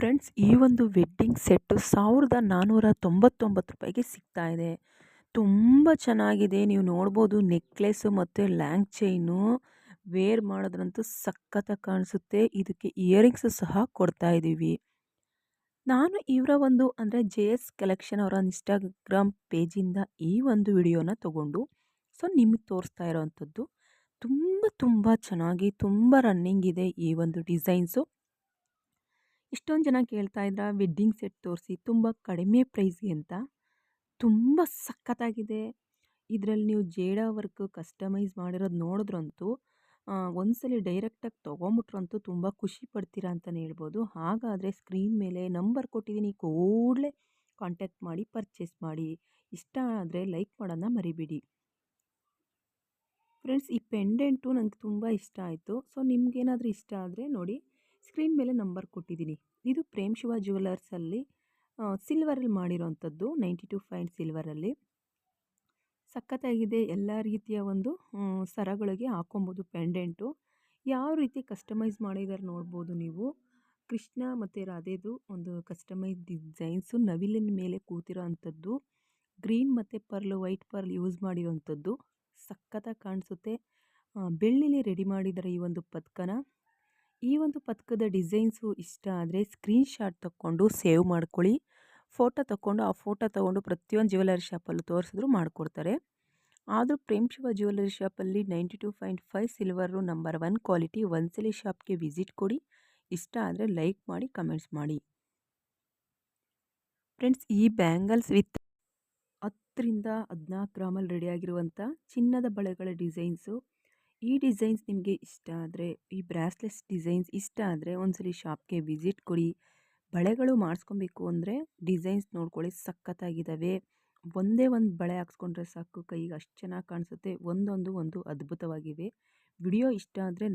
Friends, ಈ ಒಂದು wedding set ₹1499ಗೆ ಸಿಗ್ತಾ ಇದೆ. ತುಂಬ ಚೆನ್ನಾಗಿದೆ. ನೀವು ನೋಡ್ಬೋದು, ನೆಕ್ಲೆಸ್ಸು ಮತ್ತು ಲ್ಯಾಂಗ್ ಚೈನು ವೇರ್ ಮಾಡಿದ್ರಂತೂ ಸಖತ್ತಾಗಿ ಕಾಣಿಸುತ್ತೆ. ಇದಕ್ಕೆ ಇಯರಿಂಗ್ಸು ಸಹ ಕೊಡ್ತಾ ಇದ್ದೀವಿ. ನಾನು ಇವರ ಒಂದು ಅಂದರೆ JS ಕಲೆಕ್ಷನ್ ಅವರ ಇನ್ಸ್ಟಾಗ್ರಾಮ್ ಪೇಜಿಂದ ಈ ಒಂದು ವಿಡಿಯೋನ ತಗೊಂಡು ನಿಮಗೆ ತೋರಿಸ್ತಾ ಇರೋವಂಥದ್ದು. ತುಂಬ ಚೆನ್ನಾಗಿ ತುಂಬ ರನ್ನಿಂಗ್ ಇದೆ ಈ ಒಂದು ಡಿಸೈನ್ಸು. ಇಷ್ಟೊಂದು ಜನ ಕೇಳ್ತಾ ಇದ್ರ ವೆಡ್ಡಿಂಗ್ ಸೆಟ್ ತೋರಿಸಿ ತುಂಬ ಕಡಿಮೆ ಪ್ರೈಸ್ಗೆ ಅಂತ. ತುಂಬ ಸಖತ್ತಾಗಿದೆ. ಇದರಲ್ಲಿ ನೀವು ಜೇಡ ವರ್ಕ್ ಕಸ್ಟಮೈಸ್ ಮಾಡಿರೋದು ನೋಡಿದ್ರಂತೂ ಒಂದ್ಸಲಿ ಡೈರೆಕ್ಟಾಗಿ ತೊಗೊಂಬಿಟ್ರಂತೂ ತುಂಬ ಖುಷಿ ಪಡ್ತೀರಾ ಅಂತಲೇ ಹೇಳ್ಬೋದು. ಹಾಗಾದರೆ ಸ್ಕ್ರೀನ್ ಮೇಲೆ ನಂಬರ್ ಕೊಟ್ಟಿದ್ದೀನಿ, ಕೂಡಲೇ ಕಾಂಟ್ಯಾಕ್ಟ್ ಮಾಡಿ ಪರ್ಚೇಸ್ ಮಾಡಿ. ಇಷ್ಟ ಆದರೆ ಲೈಕ್ ಮಾಡೋಣ ಮರಿಬೇಡಿ. ಫ್ರೆಂಡ್ಸ್, ಈ ಪೆಂಡೆಂಟು ನನಗೆ ತುಂಬ ಇಷ್ಟ ಆಯಿತು. ನಿಮ್ಗೇನಾದರೂ ಇಷ್ಟ ಆದರೆ ನೋಡಿ, ಸ್ಕ್ರೀನ್ ಮೇಲೆ ನಂಬರ್ ಕೊಟ್ಟಿದ್ದೀನಿ. ಇದು ಪ್ರೇಮ್ ಶಿವ ಜ್ಯುವೆಲರ್ಸಲ್ಲಿ ಸಿಲ್ವರಲ್ಲಿ ಮಾಡಿರೋವಂಥದ್ದು, 92 ಫೈನ್ ಸಿಲ್ವರಲ್ಲಿ. ಸಖತ್ತಾಗಿದೆ. ಎಲ್ಲ ರೀತಿಯ ಒಂದು ಸರಗಳಿಗೆ ಹಾಕೊಬೋದು ಪೆಂಡೆಂಟು. ಯಾವ ರೀತಿ ಕಸ್ಟಮೈಸ್ ಮಾಡಿದ್ದಾರೆ ನೋಡ್ಬೋದು ನೀವು. ಕೃಷ್ಣ ಮತ್ತು ರಾಧೆದು ಒಂದು ಕಸ್ಟಮೈಸ್ ಡಿಸೈನ್ಸು ನವಿಲಿನ ಮೇಲೆ ಕೂತಿರೋ ಅಂಥದ್ದು. ಗ್ರೀನ್ ಮತ್ತು ಪರ್ಲ್, ವೈಟ್ ಪರ್ಲ್ ಯೂಸ್ ಮಾಡಿರೋವಂಥದ್ದು. ಸಖತ್ತಾಗಿ ಕಾಣಿಸುತ್ತೆ. ಬೆಳ್ಳಿಲಿ ರೆಡಿ ಮಾಡಿದ್ದಾರೆ ಈ ಒಂದು ಪದಕನ. ಈ ಒಂದು ಪದಕದ ಡಿಸೈನ್ಸು ಇಷ್ಟ ಆದರೆ ಸ್ಕ್ರೀನ್ಶಾಟ್ ತಕ್ಕೊಂಡು ಸೇವ್ ಮಾಡ್ಕೊಳ್ಳಿ. ಫೋಟೋ ತಗೊಂಡು ಪ್ರತಿಯೊಂದು ಜ್ಯುವೆಲರಿ ಶಾಪಲ್ಲೂ ತೋರಿಸಿದ್ರು ಮಾಡಿಕೊಡ್ತಾರೆ. ಆದರೂ ಪ್ರೇಮ್ ಶಿವ ಜ್ಯುವೆಲರಿ ಶಾಪಲ್ಲಿ 92.5 ಸಿಲ್ವರು ನಂಬರ್ 1 ಕ್ವಾಲಿಟಿ. ಒಂದ್ಸಲಿ ಶಾಪ್ಗೆ ವಿಸಿಟ್ ಕೊಡಿ. ಇಷ್ಟ ಆದರೆ ಲೈಕ್ ಮಾಡಿ, ಕಮೆಂಟ್ಸ್ ಮಾಡಿ. ಫ್ರೆಂಡ್ಸ್, ಈ ಬ್ಯಾಂಗಲ್ಸ್ ವಿತ್ 10ರಿಂದ 14 ಗ್ರಾಮಲ್ಲಿ ರೆಡಿಯಾಗಿರುವಂಥ ಚಿನ್ನದ ಬಳೆಗಳ ಡಿಸೈನ್ಸು. ಈ ಡಿಸೈನ್ಸ್ ನಿಮಗೆ ಇಷ್ಟ ಆದರೆ, ಈ ಬ್ರಾಸ್ಲೆಟ್ಸ್ ಡಿಸೈನ್ಸ್ ಇಷ್ಟ ಆದರೆ ಒಂದ್ಸಲಿ ಶಾಪ್ಗೆ ವಿಸಿಟ್ ಕೊಡಿ. ಬಳೆಗಳು ಮಾಡಿಸ್ಕೊಬೇಕು ಅಂದರೆ ಡಿಸೈನ್ಸ್ ನೋಡ್ಕೊಳ್ಳಿ, ಸಖತ್ತಾಗಿದ್ದಾವೆ. ಒಂದೇ ಒಂದು ಬಳೆ ಹಾಕ್ಸ್ಕೊಂಡ್ರೆ ಸಾಕು, ಕೈಗೆ ಅಷ್ಟು ಚೆನ್ನಾಗಿ ಕಾಣಿಸುತ್ತೆ. ಒಂದು ಅದ್ಭುತವಾಗಿವೆ. ವಿಡಿಯೋ ಇಷ್ಟ ಆದರೆ